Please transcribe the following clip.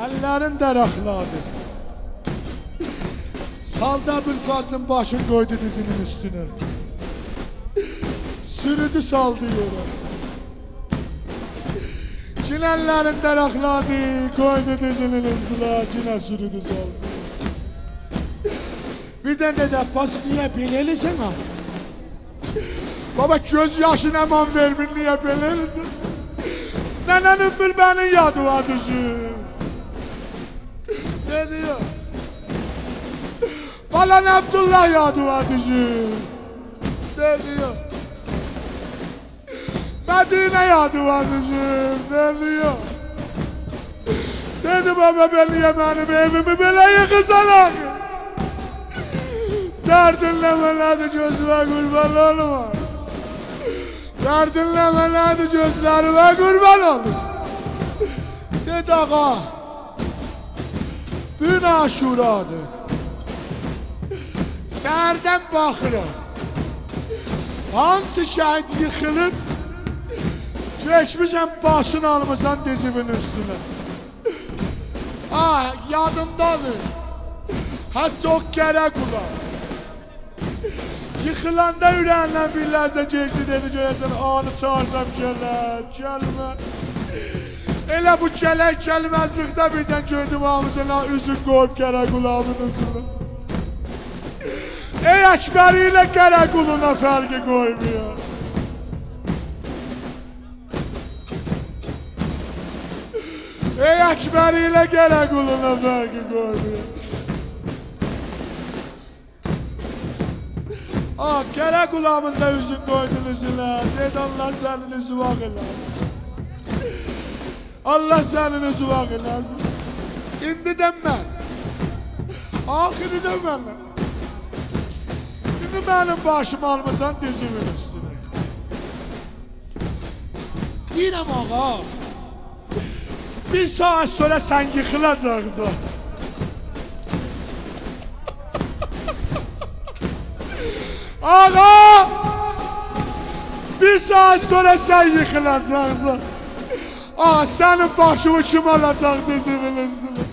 Ellerin derakladı. Salda Bülfazl'ın başını koydu dizinin üstüne. Sürüdü saldı yere. Cinellerin derakladı, koydu dizinin üstüne, cine sürüdü saldı. Bir de dede pas niye belelisin ha? Baba göz yaşına aman vermin niye belelisin? Nenenin Bülben'in yadı var düşün. Ne diyor? Balan Abdullah yadı var düşün. Ne diyor? Medine yadı var düşün. Ne diyor? Dedi baba ben niye benim evimi böyle yıkısalar? Derdinlemelerde gözüme kurban olma. Derdinlemelerde gözlerime kurban olma. Dedi ağa, gün aşuradır. Səhərdən baxırım. Hansı şəhid yıxılıb, geçmişəm başını almışsan dizimin üstüne. Ah, yadımdadır. Hətta o gərək ulan. Yıkılanda ürəyindən bir ləzzə geçdi dedi görəsən anı çağırsam gələr, gəlmə. Elə bu gələk gəlməzlikdə birdən gördüm ağzına üzün qoyub gərək ulamın üzünə. Ey Ekberi ile Karakuluna farkı koymuyor. Ey Ekberi ile Karakuluna farkı koymuyor. Ah Karakulamın da üzün koydun üzüne. Dedi Allah senin üzü vakıla. Allah senin üzü vakıla. İndi demme. Ahiri demme. Benim başımı almasan dizimin üstüne. Deyirəm ağa, bir saat sonra sen yıkılacaqsın. Ağa, bir saat sonra sen yıkılacaqsın. Ağa, senin başımı kim alacaq dizimin üstüne?